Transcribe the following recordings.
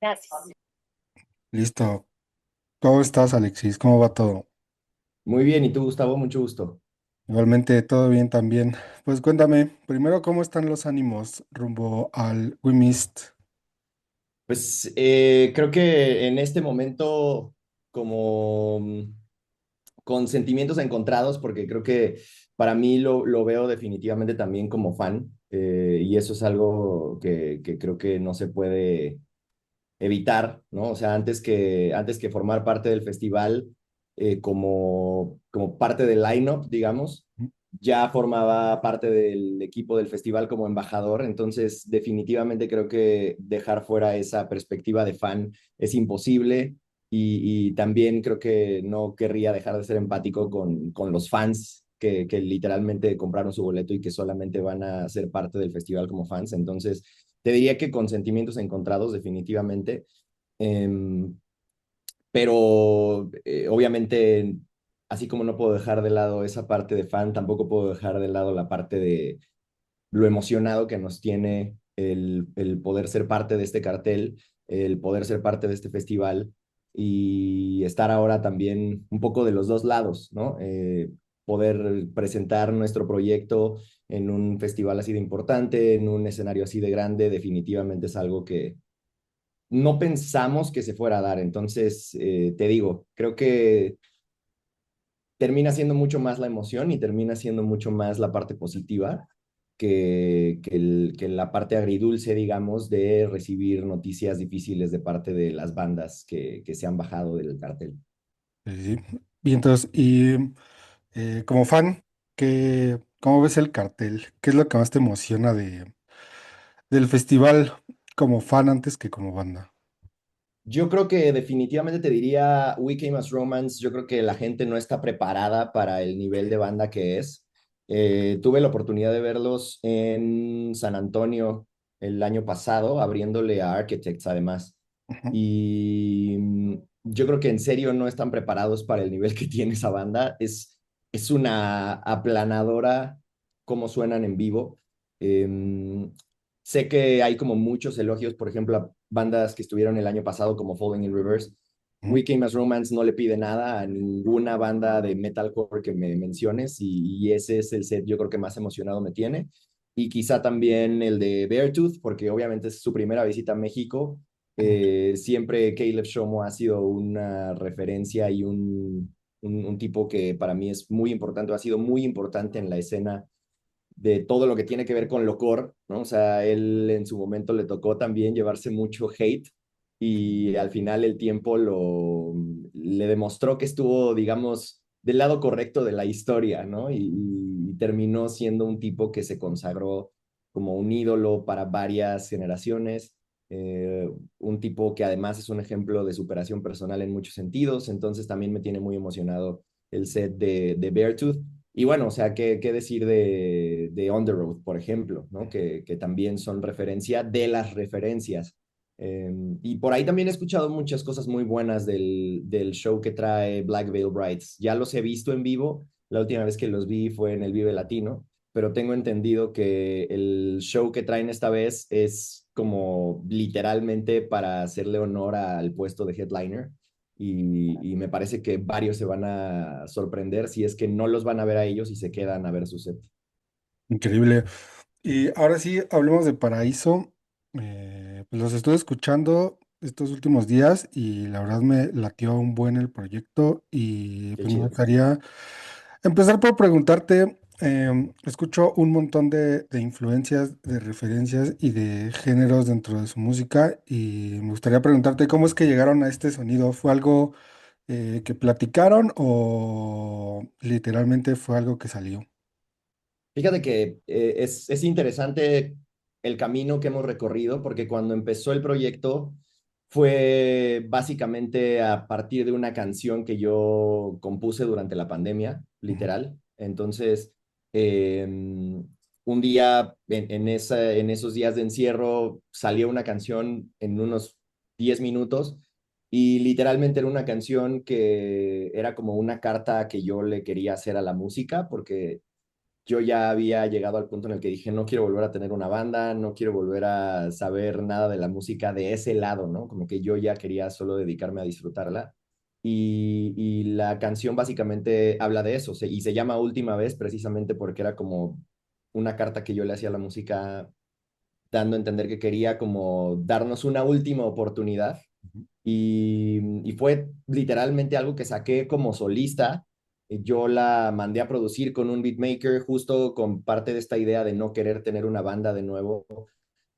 Gracias. Listo. ¿Cómo estás, Alexis? ¿Cómo va todo? Muy bien, ¿y tú, Gustavo? Mucho gusto. Igualmente, todo bien también. Pues cuéntame, primero, ¿cómo están los ánimos rumbo al We Missed? Pues creo que en este momento, como con sentimientos encontrados, porque creo que para mí lo veo definitivamente también como fan, y eso es algo que creo que no se puede evitar, ¿no? O sea, antes que formar parte del festival, como parte del line-up, digamos, ya formaba parte del equipo del festival como embajador, entonces definitivamente creo que dejar fuera esa perspectiva de fan es imposible y también creo que no querría dejar de ser empático con los fans que literalmente compraron su boleto y que solamente van a ser parte del festival como fans, entonces te diría que con sentimientos encontrados definitivamente, em, pero obviamente, así como no puedo dejar de lado esa parte de fan, tampoco puedo dejar de lado la parte de lo emocionado que nos tiene el poder ser parte de este cartel, el poder ser parte de este festival y estar ahora también un poco de los dos lados, ¿no? Poder presentar nuestro proyecto en un festival así de importante, en un escenario así de grande, definitivamente es algo que no pensamos que se fuera a dar. Entonces, te digo, creo que termina siendo mucho más la emoción y termina siendo mucho más la parte positiva que la parte agridulce, digamos, de recibir noticias difíciles de parte de las bandas que se han bajado del cartel. Sí. Y entonces, como fan, ¿cómo ves el cartel? ¿Qué es lo que más te emociona del festival como fan antes que como banda? Yo creo que definitivamente te diría We Came as Romance. Yo creo que la gente no está preparada para el nivel de banda que es. Tuve la oportunidad de verlos en San Antonio el año pasado, abriéndole a Architects además. Ujú, Y yo creo que en serio no están preparados para el nivel que tiene esa banda. Es una aplanadora como suenan en vivo. Em, Sé que hay como muchos elogios, por ejemplo, a bandas que estuvieron el año pasado como Falling in Reverse. ujú. We Came as Romance no le pide nada a ninguna banda de metalcore que me menciones y ese es el set yo creo que más emocionado me tiene. Y quizá también el de Beartooth, porque obviamente es su primera visita a México. Siempre Caleb Shomo ha sido una referencia y un tipo que para mí es muy importante, ha sido muy importante en la escena de todo lo que tiene que ver con lo core, ¿no? O sea, él en su momento le tocó también llevarse mucho hate y al final el tiempo le demostró que estuvo, digamos, del lado correcto de la historia, ¿no? Y terminó siendo un tipo que se consagró como un ídolo para varias generaciones, un tipo que además es un ejemplo de superación personal en muchos sentidos, entonces también me tiene muy emocionado el set de Beartooth. Y bueno, o sea, ¿qué decir de On the Road, por ejemplo, ¿no? Que también son referencia de las referencias. Y por ahí también he escuchado muchas cosas muy buenas del show que trae Black Veil Brides. Ya los he visto en vivo, la última vez que los vi fue en el Vive Latino, pero tengo entendido que el show que traen esta vez es como literalmente para hacerle honor al puesto de headliner y me parece que varios se van a sorprender si es que no los van a ver a ellos y se quedan a ver su set. Increíble. Y ahora sí, hablemos de Paraíso. Pues los estuve escuchando estos últimos días y la verdad me latió un buen el proyecto y Qué pues me chido. gustaría empezar por preguntarte, escucho un montón de influencias, de referencias y de géneros dentro de su música y me gustaría preguntarte cómo es que llegaron a este sonido. ¿Fue algo que platicaron o literalmente fue algo que salió? Fíjate que es interesante el camino que hemos recorrido porque cuando empezó el proyecto fue básicamente a partir de una canción que yo compuse durante la pandemia, Ujú, literal. Entonces, eh, un día en esos días de encierro salió una canción en unos 10 minutos y literalmente era una canción que era como una carta que yo le quería hacer a la música porque yo ya había llegado al punto en el que dije, no quiero volver a tener una banda, no quiero volver a saber nada de la música de ese lado, ¿no? Como que yo ya quería solo dedicarme a disfrutarla. Y la canción básicamente habla de eso, y se llama Última Vez precisamente porque era como una carta que yo le hacía a la música, dando a entender que quería como darnos una última oportunidad y fue literalmente algo que saqué como solista. Yo la mandé a producir con un beatmaker justo con parte de esta idea de no querer tener una banda de nuevo.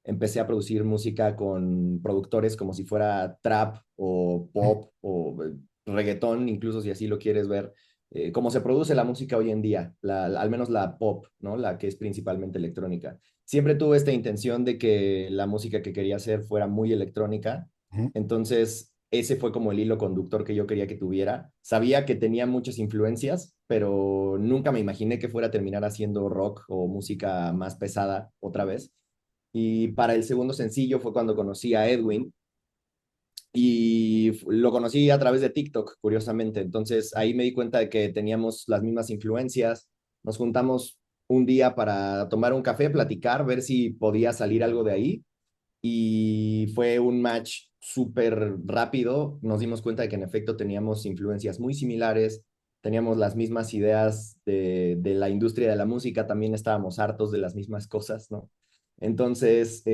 Empecé a producir música con productores como si fuera trap o pop o reggaetón, incluso si así lo quieres ver, como se produce la música hoy en día, al menos la pop, ¿no? La que es principalmente electrónica. Siempre tuve esta intención de que la música que quería hacer fuera muy electrónica, Ujú. entonces ese fue como el hilo conductor que yo quería que tuviera. Sabía que tenía muchas influencias, pero nunca me imaginé que fuera a terminar haciendo rock o música más pesada otra vez. Y para el segundo sencillo fue cuando conocí a Edwin y lo conocí a través de TikTok, curiosamente. Entonces ahí me di cuenta de que teníamos las mismas influencias. Nos juntamos un día para tomar un café, platicar, ver si podía salir algo de ahí. Y fue un match súper rápido. Nos dimos cuenta de que en efecto teníamos influencias muy similares, teníamos las mismas ideas de la industria de la música, también estábamos hartos de las mismas cosas, ¿no? Entonces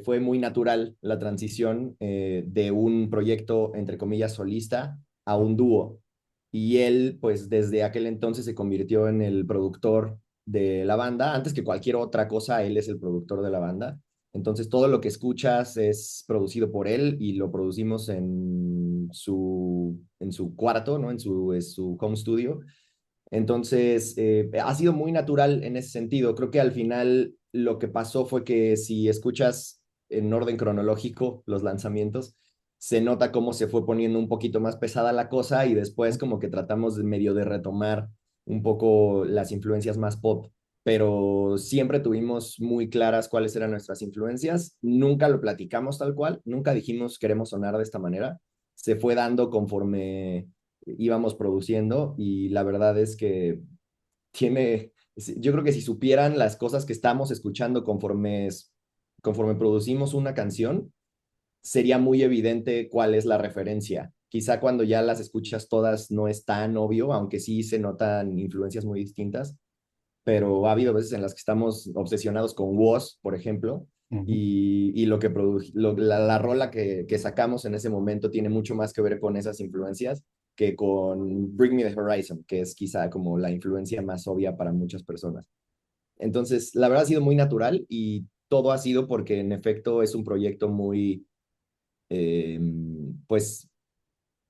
fue muy natural la transición de un proyecto, entre comillas, solista a un dúo. Y él, pues desde aquel entonces se convirtió en el productor de la banda. Antes que cualquier otra cosa, él es el productor de la banda. Entonces todo lo que escuchas es producido por él y lo producimos en su cuarto, ¿no? En su home studio. Entonces, ha sido muy natural en ese sentido. Creo que al final lo que pasó fue que si escuchas en orden cronológico los lanzamientos, se nota cómo se fue poniendo un poquito más pesada la cosa y después como que tratamos de medio de retomar un poco las influencias más pop, pero siempre tuvimos muy claras cuáles eran nuestras influencias. Nunca lo platicamos tal cual, nunca dijimos queremos sonar de esta manera. Se fue dando conforme íbamos produciendo y la verdad es que yo creo que si supieran las cosas que estamos escuchando conforme producimos una canción, sería muy evidente cuál es la referencia. Quizá cuando ya las escuchas todas no es tan obvio, aunque sí se notan influencias muy distintas, pero ha habido veces en las que estamos obsesionados con Woz, por ejemplo, Ujú. y lo que la rola que sacamos en ese momento tiene mucho más que ver con esas influencias que con Bring Me the Horizon, que es quizá como la influencia más obvia para muchas personas. Entonces, la verdad ha sido muy natural y todo ha sido porque en efecto es un proyecto muy, eh, pues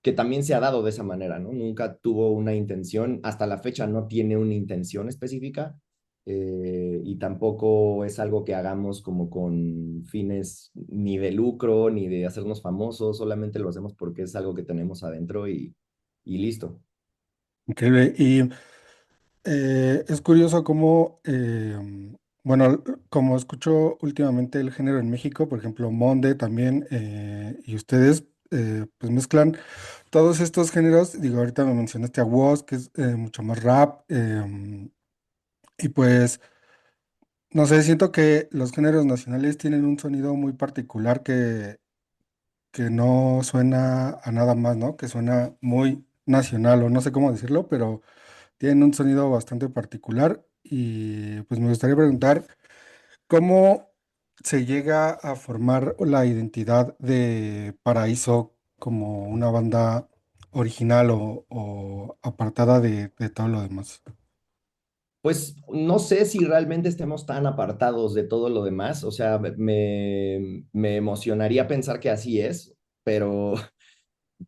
que también se ha dado de esa manera, ¿no? Nunca tuvo una intención, hasta la fecha no tiene una intención específica y tampoco es algo que hagamos como con fines ni de lucro ni de hacernos famosos, solamente lo hacemos porque es algo que tenemos adentro y listo. Increíble. Y es curioso cómo, bueno, como escucho últimamente el género en México, por ejemplo, Monde también, y ustedes pues mezclan todos estos géneros. Digo, ahorita me mencionaste a Woz, que es mucho más rap, y pues, no sé, siento que los géneros nacionales tienen un sonido muy particular que no suena a nada más, ¿no? Que suena muy nacional, o no sé cómo decirlo, pero tienen un sonido bastante particular y pues me gustaría preguntar cómo se llega a formar la identidad de Paraíso como una banda original o apartada de todo lo demás. Pues no sé si realmente estemos tan apartados de todo lo demás, o sea, me emocionaría pensar que así es, pero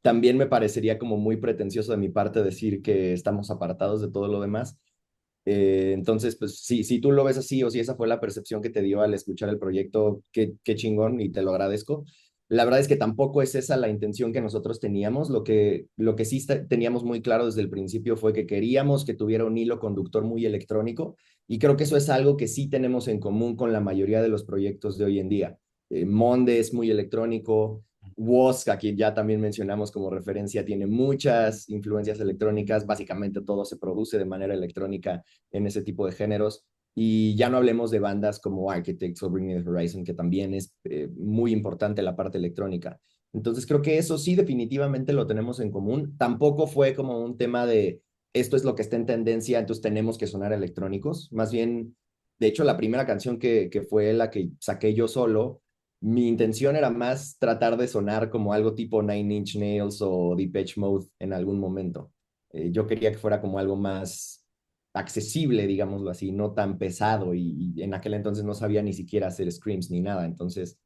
también me parecería como muy pretencioso de mi parte decir que estamos apartados de todo lo demás. Entonces, pues si tú lo ves así o si esa fue la percepción que te dio al escuchar el proyecto, qué chingón y te lo agradezco. La verdad es que tampoco es esa la intención que nosotros teníamos. Lo que sí teníamos muy claro desde el principio fue que queríamos que tuviera un hilo conductor muy electrónico y creo que eso es algo que sí tenemos en común con la mayoría de los proyectos de hoy en día. Monde es muy electrónico, Woz, a quien ya también mencionamos como referencia, tiene muchas influencias electrónicas. Básicamente todo se produce de manera electrónica en ese tipo de géneros. Y ya no hablemos de bandas como Architects o Bring Me the Horizon, que también es muy importante la parte electrónica. Entonces creo que eso sí definitivamente lo tenemos en común. Tampoco fue como un tema de esto es lo que está en tendencia, entonces tenemos que sonar electrónicos. Más bien, de hecho, la primera canción que fue la que saqué yo solo, mi intención era más tratar de sonar como algo tipo Nine Inch Nails o Depeche Mode en algún momento. Yo quería que fuera como algo más accesible, digámoslo así, no tan pesado y en aquel entonces no sabía ni siquiera hacer screams ni nada, entonces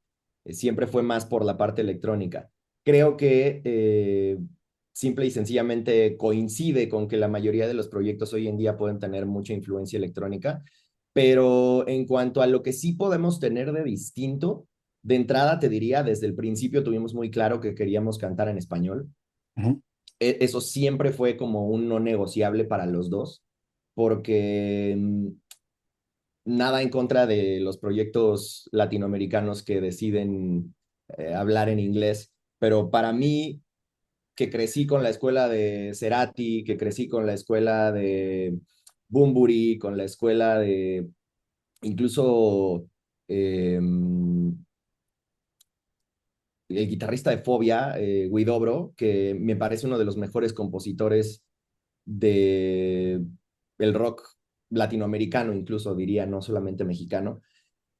siempre fue más por la parte electrónica. Creo que simple y sencillamente coincide con que la mayoría de los proyectos hoy en día pueden tener mucha influencia electrónica, pero en cuanto a lo que sí podemos tener de distinto, de entrada te diría, desde el principio tuvimos muy claro que queríamos cantar en español. Ujú. Eso siempre fue como un no negociable para los dos, porque nada en contra de los proyectos latinoamericanos que deciden hablar en inglés, pero para mí, que crecí con la escuela de Cerati, que crecí con la escuela de Bunbury, con la escuela de incluso eh, el guitarrista de Fobia, Guidobro, que me parece uno de los mejores compositores de el rock latinoamericano, incluso diría, no solamente mexicano.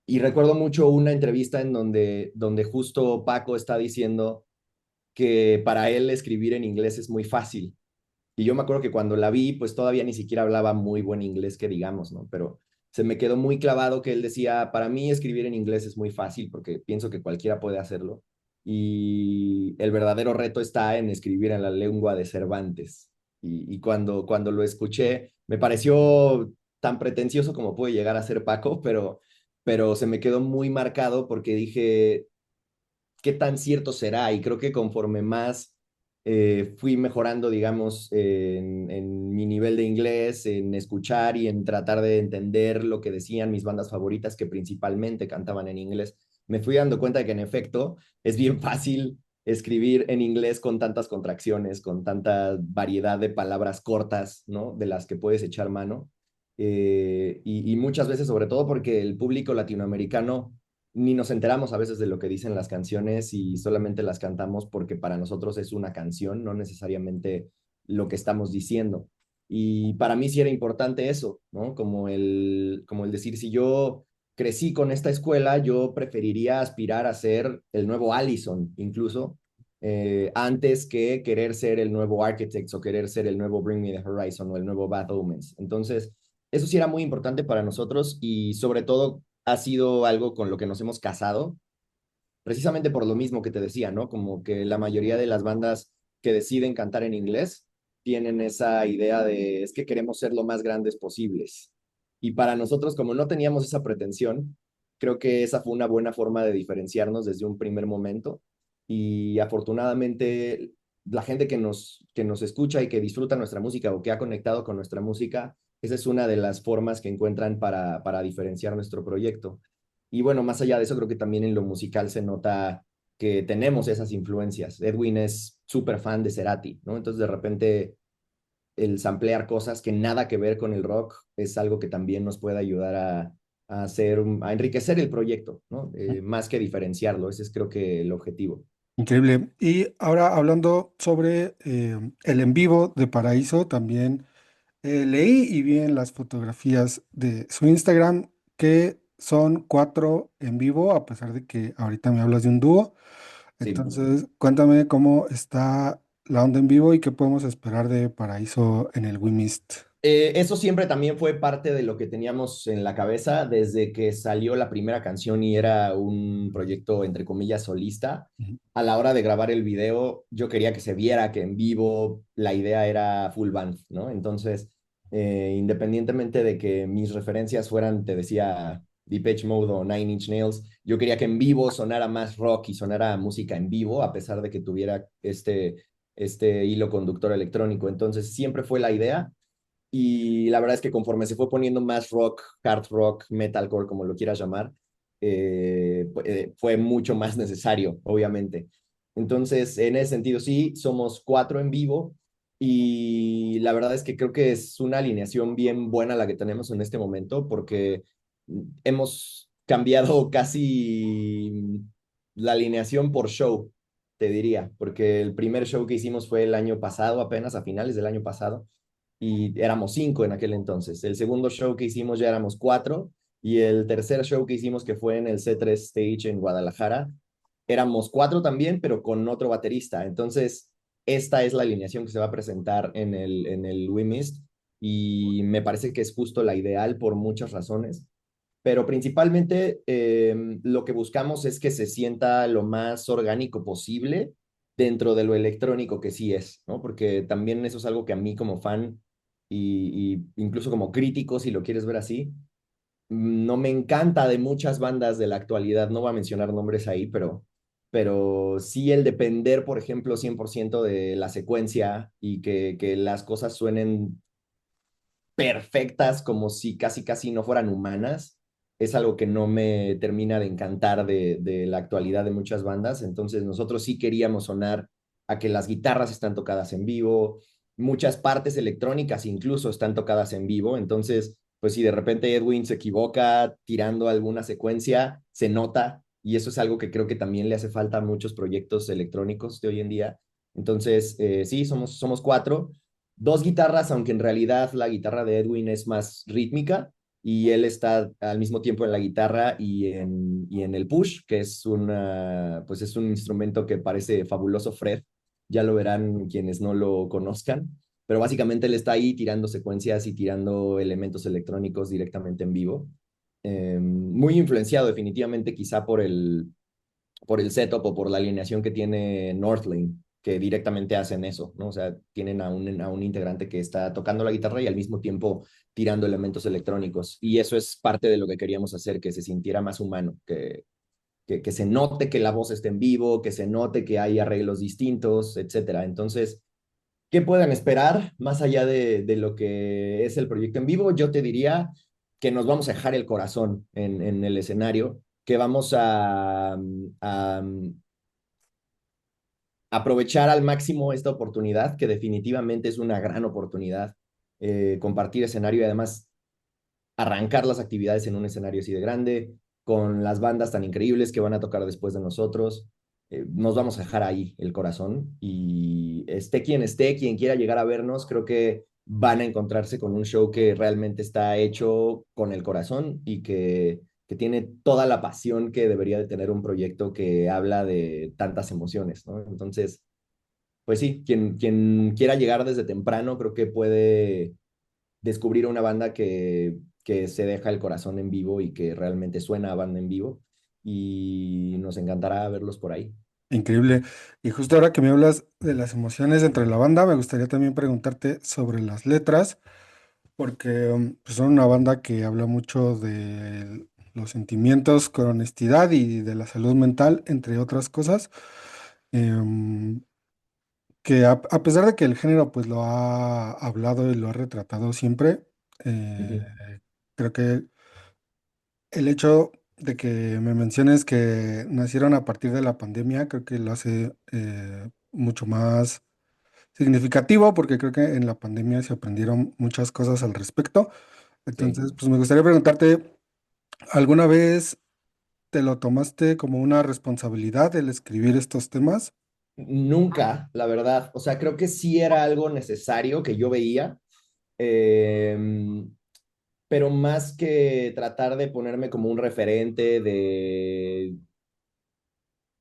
Y recuerdo mucho una entrevista en donde justo Paco está diciendo que para él escribir en inglés es muy fácil. Y yo me acuerdo que cuando la vi, pues todavía ni siquiera hablaba muy buen inglés, que digamos, ¿no? Pero se me quedó muy clavado que él decía, para mí escribir en inglés es muy fácil porque pienso que cualquiera puede hacerlo. Y el verdadero reto está en escribir en la lengua de Cervantes. Y cuando lo escuché, me pareció tan pretencioso como puede llegar a ser Paco, pero se me quedó muy marcado porque dije, qué tan cierto será. Y creo que conforme más fui mejorando, digamos, en mi nivel de inglés, en escuchar y en tratar de entender lo que decían mis bandas favoritas, que principalmente cantaban en inglés, me fui dando cuenta de que en efecto es bien fácil escribir en inglés con tantas contracciones, con tanta variedad de palabras cortas, ¿no? De las que puedes echar mano. Y muchas veces, sobre todo porque el público latinoamericano ni nos enteramos a veces de lo que dicen las canciones y solamente las cantamos porque para nosotros es una canción, no necesariamente lo que estamos diciendo. Y para mí sí era importante eso, ¿no? Como el decir, si yo crecí con esta escuela, yo preferiría aspirar a ser el nuevo Allison, incluso, antes que querer ser el nuevo Architects o querer ser el nuevo Bring Me the Horizon o el nuevo Bad Omens. Entonces, eso sí era muy importante para nosotros y sobre todo ha sido algo con lo que nos hemos casado, precisamente por lo mismo que te decía, ¿no? Como que la mayoría de las bandas que deciden cantar en inglés tienen esa idea de es que queremos ser lo más grandes posibles. Y para nosotros, como no teníamos esa pretensión, creo que esa fue una buena forma de diferenciarnos desde un primer momento. Y afortunadamente, la gente que nos escucha y que disfruta nuestra música o que ha conectado con nuestra música, esa es una de las formas que encuentran para diferenciar nuestro proyecto. Y bueno, más allá de eso, creo que también en lo musical se nota que tenemos esas influencias. Edwin es súper fan de Cerati, ¿no? Entonces de repente el samplear cosas que nada que ver con el rock es algo que también nos puede ayudar a enriquecer el proyecto, ¿no? Más que diferenciarlo, ese es creo que el objetivo. Increíble. Y ahora hablando sobre el en vivo de Paraíso, también leí y vi en las fotografías de su Instagram que son 4 en vivo, a pesar de que ahorita me hablas de un dúo. Sí. Entonces, cuéntame cómo está la onda en vivo y qué podemos esperar de Paraíso en el We Missed. Eso siempre también fue parte de lo que teníamos en la cabeza desde que salió la primera canción y era un proyecto, entre comillas, solista. Ujú. A la hora de grabar el video, yo quería que se viera que en vivo la idea era full band, ¿no? Entonces, independientemente de que mis referencias fueran, te decía, Depeche Mode o Nine Inch Nails, yo quería que en vivo sonara más rock y sonara música en vivo, a pesar de que tuviera este hilo conductor electrónico. Entonces, siempre fue la idea. Y la verdad es que conforme se fue poniendo más rock, hard rock, metalcore, como lo quieras llamar, fue mucho más necesario, obviamente. Entonces, en ese sentido, sí, somos cuatro en vivo y la verdad es que creo que es una alineación bien buena la que tenemos en este momento porque hemos cambiado casi la alineación por show, te diría, porque el primer show que hicimos fue el año pasado, apenas a finales del año pasado, y éramos cinco en aquel entonces. El segundo show que hicimos ya éramos cuatro y el tercer show que hicimos que fue en el C3 Stage en Guadalajara éramos cuatro también, pero con otro baterista. Entonces, esta es la alineación que se va a presentar en el We Missed y me parece que es justo la ideal por muchas razones. Pero principalmente lo que buscamos es que se sienta lo más orgánico posible dentro de lo electrónico que sí es, ¿no? Porque también eso es algo que a mí como fan y incluso como crítico, si lo quieres ver así, no me encanta de muchas bandas de la actualidad, no voy a mencionar nombres ahí, pero sí el depender, por ejemplo, 100% de la secuencia y que las cosas suenen perfectas como si casi casi no fueran humanas, es algo que no me termina de encantar de la actualidad de muchas bandas. Entonces nosotros sí queríamos sonar a que las guitarras están tocadas en vivo, muchas partes electrónicas incluso están tocadas en vivo. Entonces, pues si de repente Edwin se equivoca tirando alguna secuencia, se nota. Y eso es algo que creo que también le hace falta a muchos proyectos electrónicos de hoy en día. Entonces, sí, somos cuatro, dos guitarras, aunque en realidad la guitarra de Edwin es más rítmica y él está al mismo tiempo en la guitarra y en el push, que es, pues es un instrumento que parece fabuloso Fred, ya lo verán quienes no lo conozcan, pero básicamente él está ahí tirando secuencias y tirando elementos electrónicos directamente en vivo. Muy influenciado definitivamente quizá por el setup o por la alineación que tiene Northlane, que directamente hacen eso, ¿no? O sea, tienen a un integrante que está tocando la guitarra y al mismo tiempo tirando elementos electrónicos. Y eso es parte de lo que queríamos hacer, que se sintiera más humano, que se note que la voz está en vivo, que se note que hay arreglos distintos, etcétera. Entonces, ¿qué pueden esperar más allá de lo que es el proyecto en vivo? Yo te diría que nos vamos a dejar el corazón en el escenario, que vamos a aprovechar al máximo esta oportunidad, que definitivamente es una gran oportunidad, compartir escenario y además arrancar las actividades en un escenario así de grande, con las bandas tan increíbles que van a tocar después de nosotros. Nos vamos a dejar ahí el corazón y esté, quien quiera llegar a vernos, creo que van a encontrarse con un show que realmente está hecho con el corazón y que tiene toda la pasión que debería de tener un proyecto que habla de tantas emociones, ¿no? Entonces, pues sí, quien quiera llegar desde temprano, creo que puede descubrir una banda que se deja el corazón en vivo y que realmente suena a banda en vivo. Y nos encantará verlos por ahí. Increíble. Y justo ahora que me hablas de las emociones entre la banda, me gustaría también preguntarte sobre las letras, porque pues son una banda que habla mucho de los sentimientos con honestidad y de la salud mental, entre otras cosas. Em, que a pesar de que el género pues lo ha hablado y lo ha retratado siempre, eh, Ujú, creo que el hecho de que me menciones que nacieron a partir de la pandemia, creo que lo hace mucho más significativo, porque creo que en la pandemia se aprendieron muchas cosas al respecto. sí. Entonces, pues me gustaría preguntarte, ¿alguna vez te lo tomaste como una responsabilidad el escribir estos temas? Nunca, la verdad. O sea, creo que sí era algo necesario que yo veía, eh, pero más que tratar de ponerme como un referente de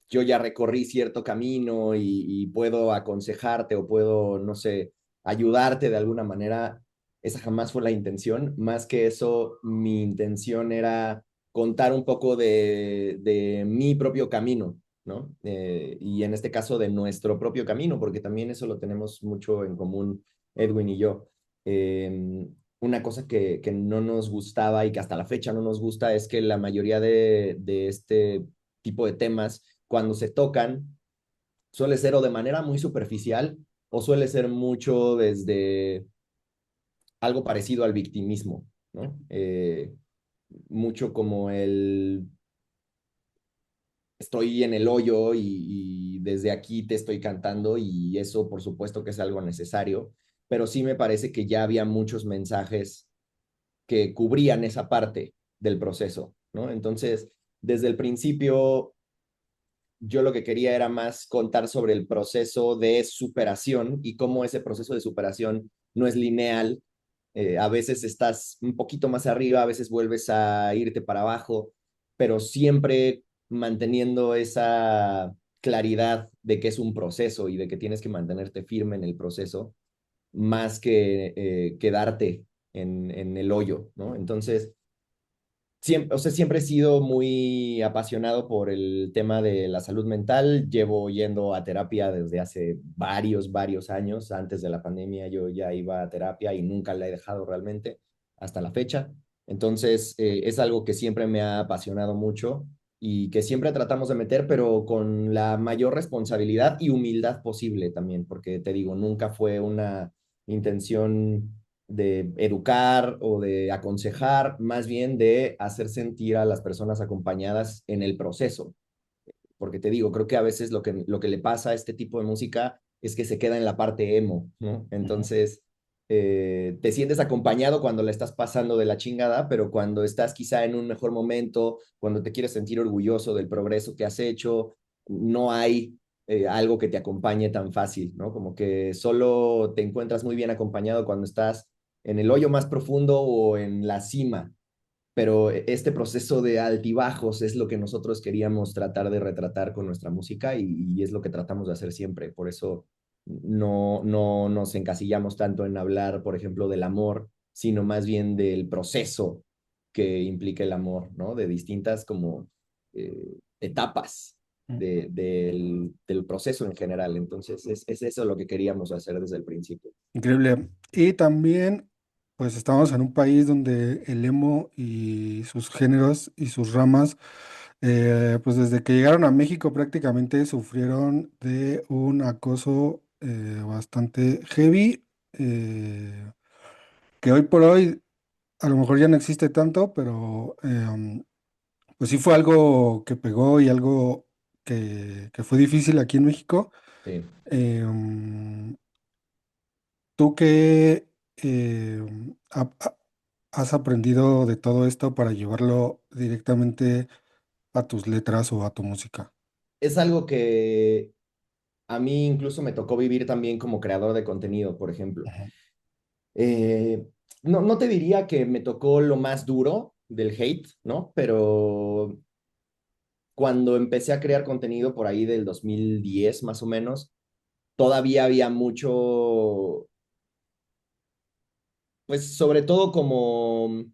yo ya recorrí cierto camino y puedo aconsejarte o puedo, no sé, ayudarte de alguna manera. Esa jamás fue la intención. Más que eso, mi intención era contar un poco de mi propio camino, ¿no? Y en este caso de nuestro propio camino, porque también eso lo tenemos mucho en común Edwin y yo. Una cosa que no nos gustaba y que hasta la fecha no nos gusta es que la mayoría de este tipo de temas cuando se tocan, suele ser o de manera muy superficial o suele ser mucho desde algo parecido al victimismo, ¿no? Mucho como el estoy en el hoyo y desde aquí te estoy cantando y eso por supuesto que es algo necesario, pero sí me parece que ya había muchos mensajes que cubrían esa parte del proceso, ¿no? Entonces, desde el principio, yo lo que quería era más contar sobre el proceso de superación y cómo ese proceso de superación no es lineal. A veces estás un poquito más arriba, a veces vuelves a irte para abajo, pero siempre manteniendo esa claridad de que es un proceso y de que tienes que mantenerte firme en el proceso más que quedarte en el hoyo, ¿no? Entonces, siempre, o sea, siempre he sido muy apasionado por el tema de la salud mental. Llevo yendo a terapia desde hace varios años. Antes de la pandemia yo ya iba a terapia y nunca la he dejado realmente hasta la fecha. Entonces, es algo que siempre me ha apasionado mucho y que siempre tratamos de meter, pero con la mayor responsabilidad y humildad posible también, porque te digo, nunca fue una intención de educar o de aconsejar, más bien de hacer sentir a las personas acompañadas en el proceso. Porque te digo, creo que a veces lo que le pasa a este tipo de música es que se queda en la parte emo, ¿no? Ujú. Entonces, te sientes acompañado cuando la estás pasando de la chingada, pero cuando estás quizá en un mejor momento, cuando te quieres sentir orgulloso del progreso que has hecho, no hay algo que te acompañe tan fácil, ¿no? Como que solo te encuentras muy bien acompañado cuando estás en el hoyo más profundo o en la cima, pero este proceso de altibajos es lo que nosotros queríamos tratar de retratar con nuestra música y es lo que tratamos de hacer siempre. Por eso no nos encasillamos tanto en hablar, por ejemplo, del amor, sino más bien del proceso que implica el amor, ¿no? De distintas como etapas del proceso en general. Entonces, es eso lo que queríamos hacer desde el principio. Increíble. Y también, pues estamos en un país donde el emo y sus géneros y sus ramas, pues desde que llegaron a México prácticamente sufrieron de un acoso bastante heavy, que hoy por hoy a lo mejor ya no existe tanto, pero pues sí fue algo que pegó y algo que fue difícil aquí en México. Sí. ¿Tú qué has aprendido de todo esto para llevarlo directamente a tus letras o a tu música? Es algo que a mí incluso me tocó vivir también como creador de contenido, por ejemplo. Ujú, Eh, no te diría que me tocó lo más duro del hate, ¿no? Pero cuando empecé a crear contenido por ahí del 2010 más o menos, todavía había mucho, pues sobre todo como un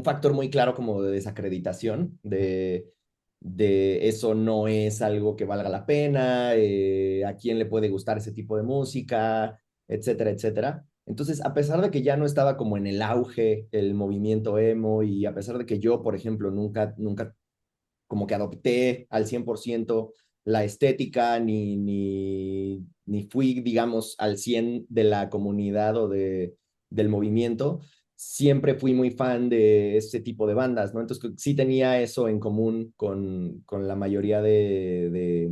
factor muy claro como de desacreditación, de eso no es algo que valga la pena, a quién le puede gustar ese tipo de música, etcétera, etcétera. Entonces, a pesar de que ya no estaba como en el auge el movimiento emo y a pesar de que yo, por ejemplo, nunca como que adopté al 100% la estética, ni fui, digamos, al 100 de la comunidad o del movimiento, siempre fui muy fan de ese tipo de bandas, ¿no? Entonces sí tenía eso en común con la mayoría de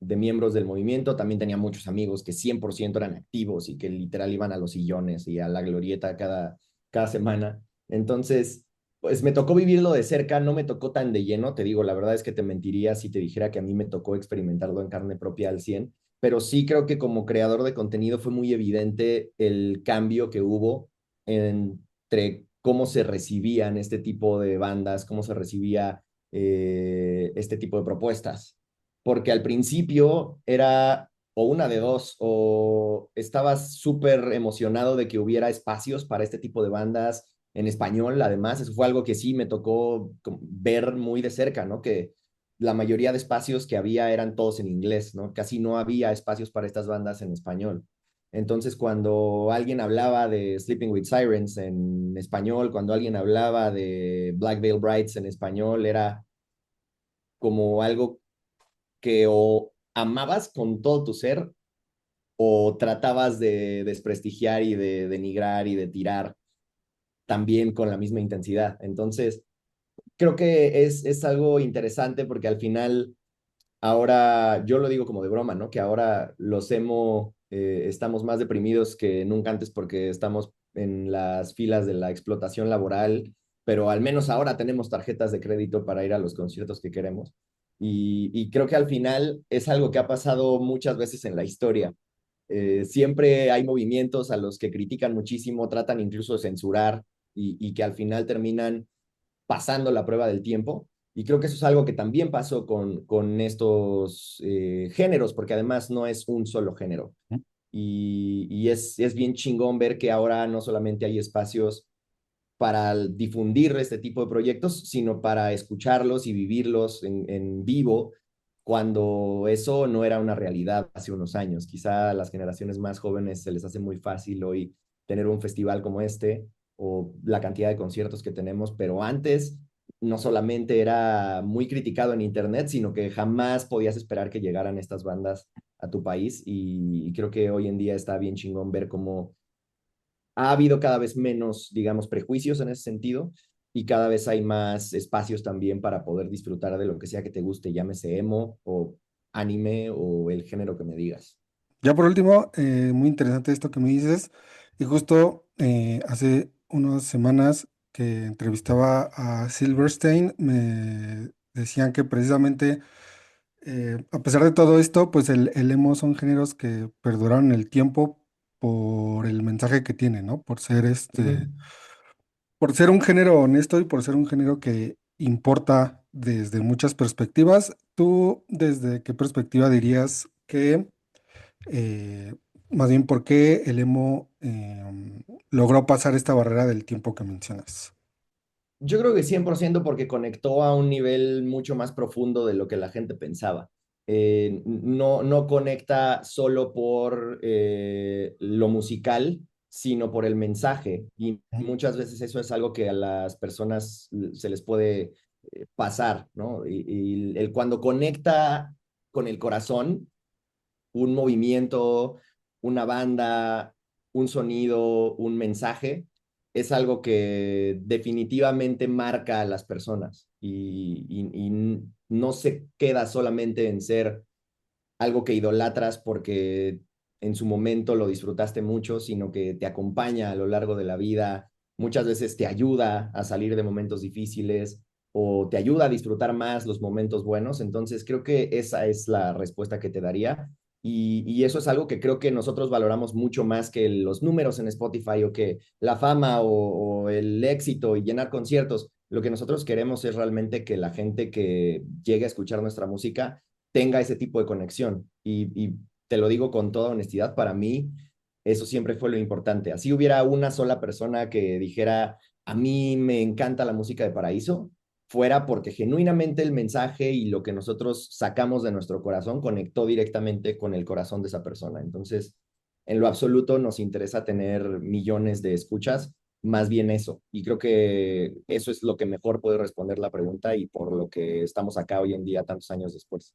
miembros del movimiento. También tenía muchos amigos que 100% eran activos y que literal iban a los sillones y a la glorieta cada semana. Entonces, pues me tocó vivirlo de cerca, no me tocó tan de lleno, te digo, la verdad es que te mentiría si te dijera que a mí me tocó experimentarlo en carne propia al 100, pero sí creo que como creador de contenido fue muy evidente el cambio que hubo entre cómo se recibían este tipo de bandas, cómo se recibía este tipo de propuestas. Porque al principio era o una de dos, o estabas súper emocionado de que hubiera espacios para este tipo de bandas en español, además, eso fue algo que sí me tocó ver muy de cerca, ¿no? Que la mayoría de espacios que había eran todos en inglés, ¿no? Casi no había espacios para estas bandas en español. Entonces, cuando alguien hablaba de Sleeping with Sirens en español, cuando alguien hablaba de Black Veil Brides en español, era como algo que o amabas con todo tu ser o tratabas de desprestigiar y de denigrar y de tirar también con la misma intensidad. Entonces, creo que es algo interesante porque al final ahora, yo lo digo como de broma, ¿no? Que ahora los emo estamos más deprimidos que nunca antes porque estamos en las filas de la explotación laboral, pero al menos ahora tenemos tarjetas de crédito para ir a los conciertos que queremos. Y creo que al final es algo que ha pasado muchas veces en la historia. Siempre hay movimientos a los que critican muchísimo, tratan incluso de censurar y que al final terminan pasando la prueba del tiempo. Y creo que eso es algo que también pasó con estos géneros, porque además no es un solo género. Y es bien chingón ver que ahora no solamente hay espacios para difundir este tipo de proyectos, sino para escucharlos y vivirlos en vivo, cuando eso no era una realidad hace unos años. Quizá a las generaciones más jóvenes se les hace muy fácil hoy tener un festival como este o la cantidad de conciertos que tenemos, pero antes no solamente era muy criticado en internet, sino que jamás podías esperar que llegaran estas bandas a tu país y creo que hoy en día está bien chingón ver cómo ha habido cada vez menos, digamos, prejuicios en ese sentido y cada vez hay más espacios también para poder disfrutar de lo que sea que te guste, llámese emo o anime o el género que me digas. Ya por último, muy interesante esto que me dices. Y justo hace unas semanas que entrevistaba a Silverstein, me decían que precisamente, a pesar de todo esto, pues el emo son géneros que perduraron en el tiempo por el mensaje que tiene, ¿no? Ujú. Por ser un género honesto y por ser un género que importa desde muchas perspectivas. ¿Tú desde qué perspectiva dirías que eh, más bien, ¿por qué el emo logró pasar esta barrera del tiempo que mencionas? Yo creo que 100% porque conectó a un nivel mucho más profundo de lo que la gente pensaba. No conecta solo por lo musical, sino por el mensaje. Y Ujú. muchas veces eso es algo que a las personas se les puede pasar, ¿no? Y el cuando conecta con el corazón, un movimiento, una banda, un sonido, un mensaje, es algo que definitivamente marca a las personas y no se queda solamente en ser algo que idolatras porque en su momento lo disfrutaste mucho, sino que te acompaña a lo largo de la vida, muchas veces te ayuda a salir de momentos difíciles o te ayuda a disfrutar más los momentos buenos. Entonces creo que esa es la respuesta que te daría. Y eso es algo que creo que nosotros valoramos mucho más que los números en Spotify o que la fama o el éxito y llenar conciertos. Lo que nosotros queremos es realmente que la gente que llegue a escuchar nuestra música tenga ese tipo de conexión. Y te lo digo con toda honestidad, para mí eso siempre fue lo importante. Así hubiera una sola persona que dijera, a mí me encanta la música de Paraíso, fuera porque genuinamente el mensaje y lo que nosotros sacamos de nuestro corazón conectó directamente con el corazón de esa persona. Entonces, en lo absoluto nos interesa tener millones de escuchas, más bien eso. Y creo que eso es lo que mejor puede responder la pregunta y por lo que estamos acá hoy en día, tantos años después.